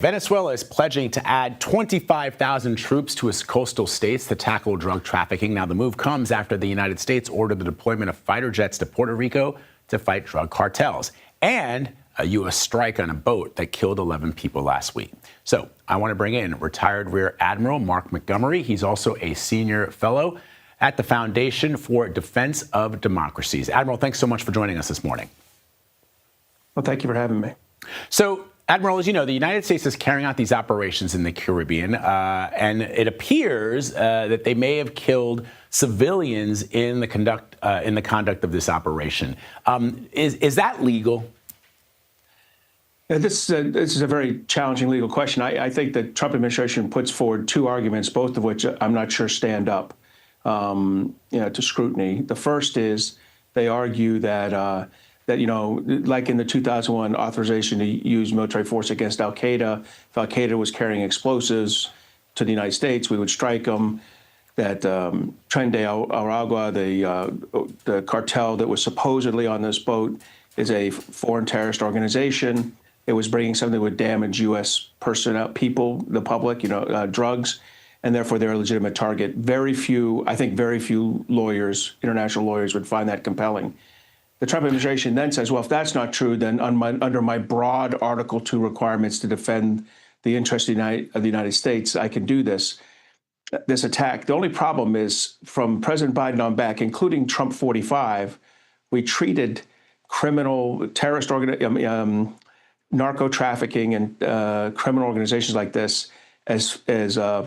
Venezuela is pledging to add 25,000 troops to its coastal states to tackle drug trafficking. Now, the move comes after the United States ordered the deployment of fighter jets to Puerto Rico to fight drug cartels, and a U.S. strike on a boat that killed 11 people last week. So I want to bring in retired Rear Admiral Mark Montgomery. He's also a senior fellow at the Foundation for Defense of Democracies. Admiral, thanks so much for joining us this morning. Well, thank you for having me. So, Admiral, as you know, the United States is carrying out these operations in the Caribbean, and it appears that they may have killed civilians in the conduct of this operation. Is that legal? Yeah, this is a very challenging legal question. I think the Trump administration puts forward two arguments, both of which I'm not sure stand up, to scrutiny. The first is they argue that like in the 2001 authorization to use military force against al-Qaeda, if al-Qaeda was carrying explosives to the United States, we would strike them. That Tren de Aragua, the cartel that was supposedly on this boat, is a foreign terrorist organization. It was bringing something that would damage U.S. personnel, people, the public, drugs, and therefore they're a legitimate target. Very few lawyers, international lawyers, would find that compelling. The Trump administration then says, well, if that's not true, then under my broad Article 2 requirements to defend the interests of the United States, I can do this attack. The only problem is from President Biden on back, including Trump 45, we treated criminal terrorist narco trafficking and criminal organizations like this as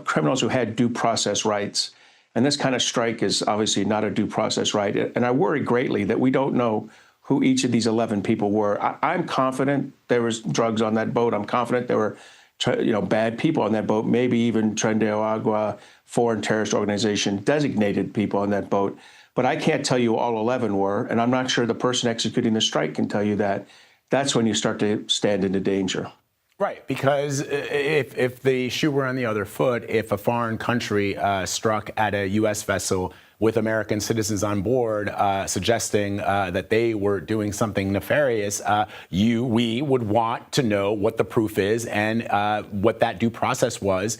criminals who had due process rights. And this kind of strike is obviously not a due process right. And I worry greatly that we don't know who each of these 11 people were. I'm confident there was drugs on that boat. I'm confident there were bad people on that boat, maybe even Tren de Aragua, foreign terrorist organization, designated people on that boat. But I can't tell you all 11 were, and I'm not sure the person executing the strike can tell you that. That's when you start to stand into danger. Right, because if the shoe were on the other foot, if a foreign country struck at a U.S. vessel with American citizens on board, suggesting that they were doing something nefarious, we would want to know what the proof is and what that due process was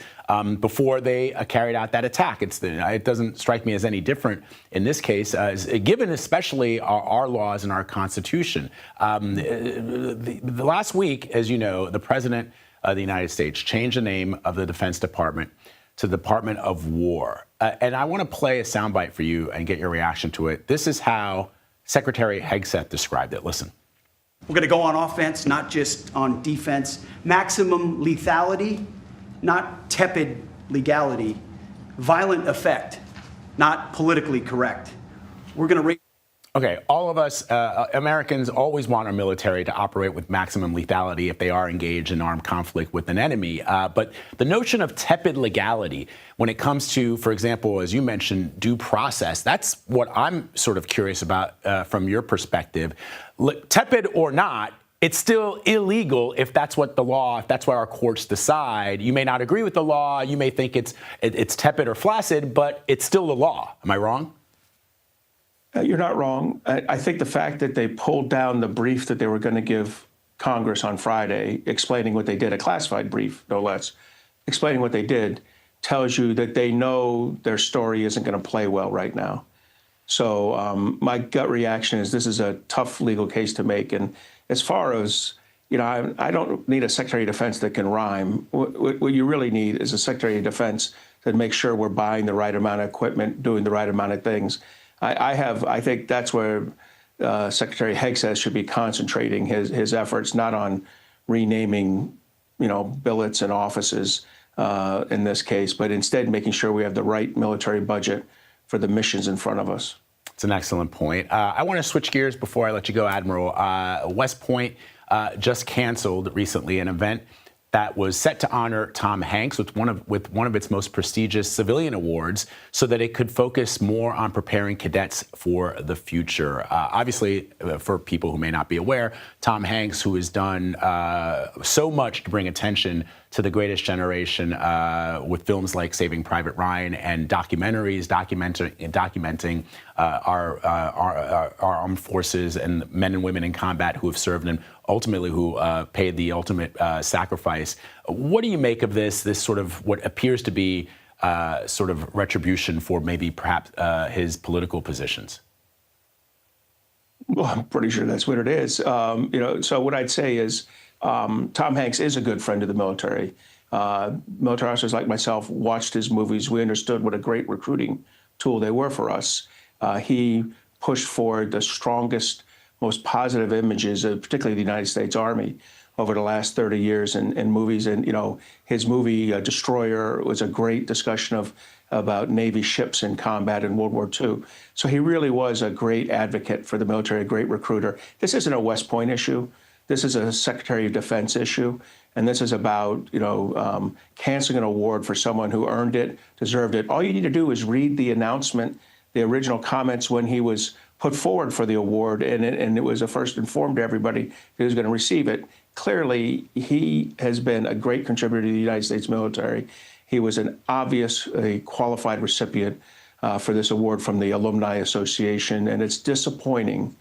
before they carried out that attack. It doesn't strike me as any different in this case, given especially our laws and our Constitution. The last week, as you know, the President of the United States changed the name of the Defense Department to the Department of War. And I want to play a soundbite for you and get your reaction to it. This is how Secretary Hegseth described it. Listen. We're going to go on offense, not just on defense. Maximum lethality, not tepid legality. Violent effect, not politically correct. We're going to raise. Okay, all of us Americans always want our military to operate with maximum lethality if they are engaged in armed conflict with an enemy. But the notion of tepid legality, when it comes to, for example, as you mentioned, due process, that's what I'm sort of curious about from your perspective. Tepid or not, it's still illegal if that's what our courts decide. You may not agree with the law. You may think it's tepid or flaccid, but it's still the law. Am I wrong? You're not wrong. I think the fact that they pulled down the brief that they were going to give Congress on Friday, explaining what they did, a classified brief, no less, explaining what they did, tells you that they know their story isn't going to play well right now. So my gut reaction is this is a tough legal case to make. And as far as, I don't need a Secretary of Defense that can rhyme. What you really need is a Secretary of Defense that makes sure we're buying the right amount of equipment, doing the right amount of things. I think that's where Secretary Hegseth should be concentrating his efforts, not on renaming, billets and offices in this case, but instead making sure we have the right military budget for the missions in front of us. It's an excellent point. I want to switch gears before I let you go, Admiral. West Point just canceled recently an event that was set to honor Tom Hanks with one of its most prestigious civilian awards so that it could focus more on preparing cadets for the future. Obviously, for people who may not be aware, Tom Hanks, who has done so much to bring attention to the greatest generation with films like Saving Private Ryan and documentaries documenting our armed forces and men and women in combat who have served and ultimately who paid the ultimate sacrifice. What do you make of this sort of what appears to be sort of retribution for maybe perhaps his political positions? Well, I'm pretty sure that's what it is. So what I'd say is Tom Hanks is a good friend of the military. Military officers like myself watched his movies. We understood what a great recruiting tool they were for us. He pushed forward the strongest, most positive images of particularly the United States Army over the last 30 years in movies. And, his movie Destroyer was a great discussion about Navy ships in combat in World War II. So he really was a great advocate for the military, a great recruiter. This isn't a West Point issue. This is a Secretary of Defense issue. And this is about, canceling an award for someone who earned it, deserved it. All you need to do is read the announcement, the original comments when he was put forward for the award, and it was first informed to everybody he was going to receive it. Clearly, he has been a great contributor to the United States military. He was an obviously qualified recipient for this award from the Alumni Association, and it's disappointing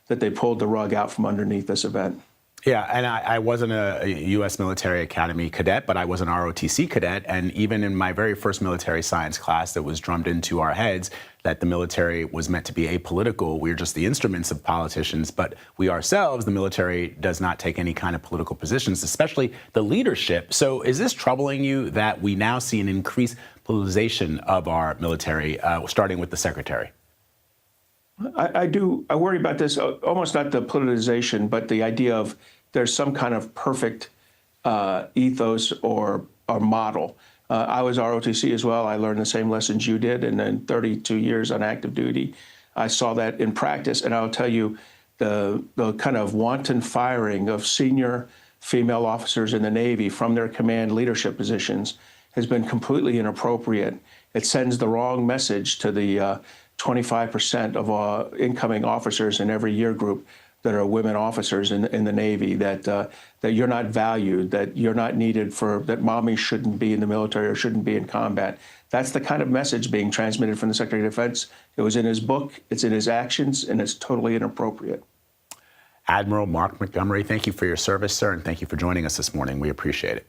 that they pulled the rug out from underneath this event. Yeah, and I wasn't a U.S. Military Academy cadet, but I was an ROTC cadet. And even in my very first military science class, that was drummed into our heads that the military was meant to be apolitical. We're just the instruments of politicians, but we ourselves, the military, does not take any kind of political positions, especially the leadership. So is this troubling you that we now see an increased politicization of our military, starting with the secretary? I worry about this, almost not the politicization, but the idea of there's some kind of perfect ethos or model. I was ROTC as well. I learned the same lessons you did, and then 32 years on active duty, I saw that in practice. And I'll tell you, the kind of wanton firing of senior female officers in the Navy from their command leadership positions has been completely inappropriate. It sends the wrong message to the 25% of incoming officers in every year group that are women officers in the Navy, that you're not valued, that you're not needed, that mommy shouldn't be in the military or shouldn't be in combat. That's the kind of message being transmitted from the Secretary of Defense. It was in his book, it's in his actions, and it's totally inappropriate. Admiral Mark Montgomery, thank you for your service, sir, and thank you for joining us this morning. We appreciate it.